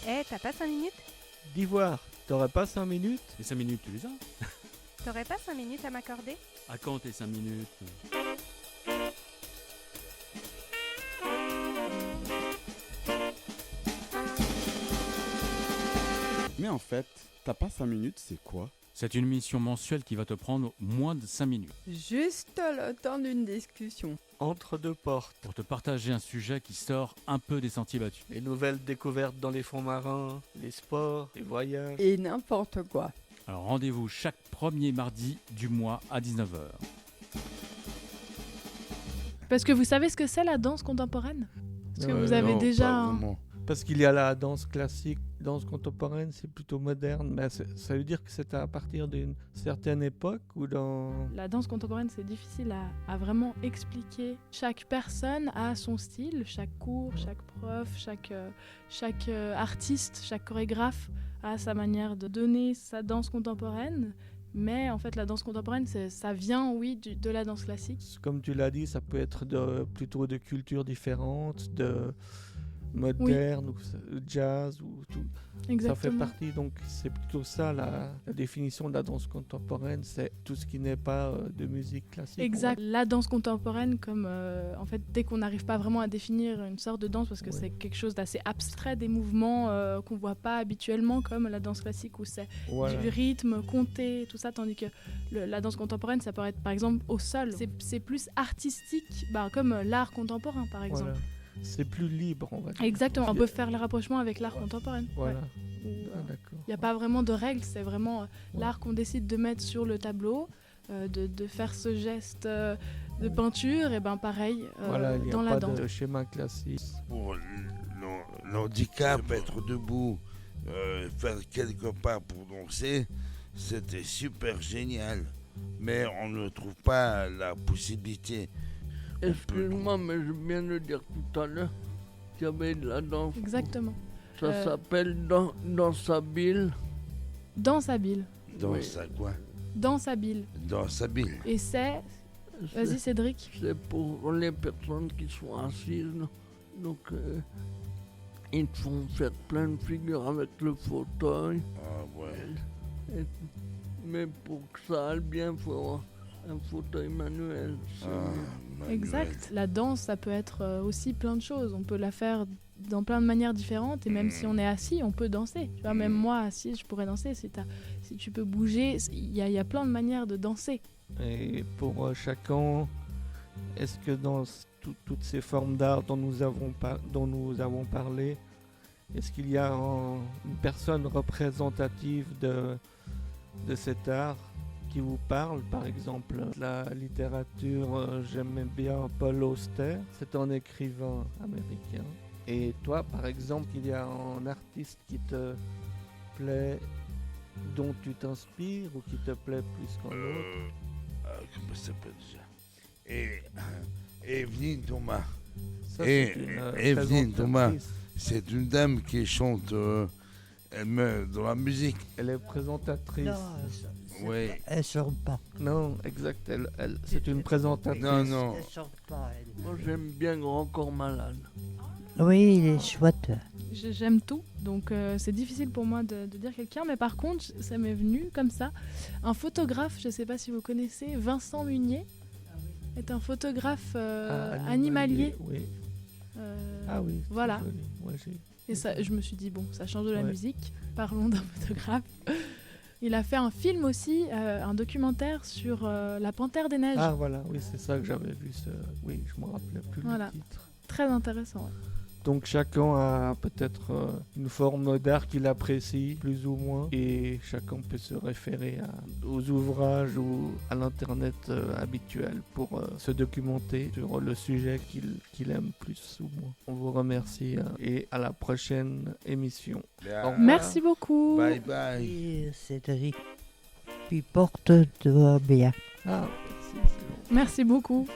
T'as pas 5 minutes? D'Ivoire, t'aurais pas 5 minutes? Les 5 minutes, tu les as? T'aurais pas 5 minutes à m'accorder? À quand tes 5 minutes? Mais en fait, t'as pas 5 minutes, c'est quoi? C'est une mission mensuelle qui va te prendre moins de 5 minutes Juste le temps d'une discussion. Entre deux portes. pour te partager un sujet qui sort un peu des sentiers battus. Les nouvelles découvertes dans les fonds marins, les sports, les voyages. Et n'importe quoi. Alors rendez-vous chaque premier mardi du mois à 19h. Parce que vous savez ce que c'est la danse contemporaine? Est-ce que vous avez Non, déjà... pas vraiment. Parce qu'il y a la danse classique, danse contemporaine, c'est plutôt moderne. Mais ça veut dire que c'est à partir d'une certaine époque ou dans... La danse contemporaine, c'est difficile à vraiment expliquer. Chaque personne a son style, chaque cours, chaque prof, chaque artiste, chaque chorégraphe a sa manière de donner sa danse contemporaine. Mais en fait, la danse contemporaine, ça vient, oui, de la danse classique. Comme tu l'as dit, ça peut être plutôt de cultures différentes, de moderne ou jazz ou tout. Exactement. Ça fait partie, donc c'est plutôt ça la définition de la danse contemporaine, c'est tout ce qui n'est pas de musique classique. Exact. La danse contemporaine, comme en fait, dès qu'on n'arrive pas vraiment à définir une sorte de danse, parce que Ouais. c'est quelque chose d'assez abstrait, des mouvements qu'on voit pas habituellement, comme la danse classique où c'est Voilà. du rythme, compté, tout ça, tandis que la danse contemporaine, ça peut être par exemple au sol. C'est plus artistique, comme l'art contemporain par exemple. Voilà. C'est plus libre, on va dire. Exactement. On peut faire le rapprochement avec l'art contemporain. Voilà. Il Ah, d'accord. n'y a pas vraiment de règles, c'est vraiment l'art qu'on décide de mettre sur le tableau, de faire ce geste de peinture, et ben pareil Voilà, il n'y a dans la pas danse. de schéma classique. Pour l'handicap, être debout, faire quelques pas pour danser, c'était super génial. Mais on ne trouve pas la possibilité. Excuse-moi, mais je viens de dire tout à l'heure qu'il y avait de la danse. Exactement. Ça s'appelle danse habile. Danse habile. Dans Oui. sa quoi? Danse habile. Dans sa bille. Et c'est... Vas-y Cédric. C'est pour les personnes qui sont assises. Donc, ils te font faire plein de figures avec le fauteuil. Ah ouais. Mais pour que ça aille bien, il faut avoir un fauteuil manuel. C'est mieux. Manuel. Exact. La danse, ça peut être aussi plein de choses. On peut la faire dans plein de manières différentes. Et même si on est assis, on peut danser. Tu vois, même moi, assis, je pourrais danser. Si tu peux bouger, il y a plein de manières de danser. Et pour chacun, est-ce que dans toutes ces formes d'art dont nous avons parlé, est-ce qu'il y a une personne représentative de cet art qui vous parle? Par exemple, la littérature, j'aimais bien Paul Auster, c'est un écrivain américain. Et toi, par exemple, il y a un artiste qui te plaît, dont tu t'inspires ou qui te plaît plus qu'un autre? Comment ça s'appelle déjà? Evelyne Thomas. Ça, Et c'est une Evelyne Thomas. présentatrice. C'est une dame qui chante dans la musique. Elle est présentatrice. Oui. Elle chante pas. Non, exact. C'est une présentatrice. Non. Elle chante pas, elle. Moi, j'aime bien Grand Corps Malade. Oui, il est chouette. J'aime tout, donc c'est difficile pour moi de dire quelqu'un, mais par contre, ça m'est venu comme ça. Un photographe, je ne sais pas si vous connaissez, Vincent Munier, est un photographe animalier. Oui. Euh, Ah oui. c'est voilà. joli. Ouais, Et ça, je me suis dit, bon, ça change de la Ouais. musique, parlons d'un photographe. Il a fait un film aussi, un documentaire sur la Panthère des Neiges. Ah voilà, oui, c'est ça que j'avais vu. Oui, je me rappelais plus Voilà. le titre. Très intéressant. Ouais. Donc chacun a peut-être une forme d'art qu'il apprécie plus ou moins et chacun peut se référer aux ouvrages ou à l'internet habituel pour se documenter sur le sujet qu'il aime plus ou moins. On vous remercie et à la prochaine émission. Au revoir. Merci beaucoup. Bye bye. Et Cédric, puis porte-toi bien. Ah, merci, c'est bon. Merci beaucoup.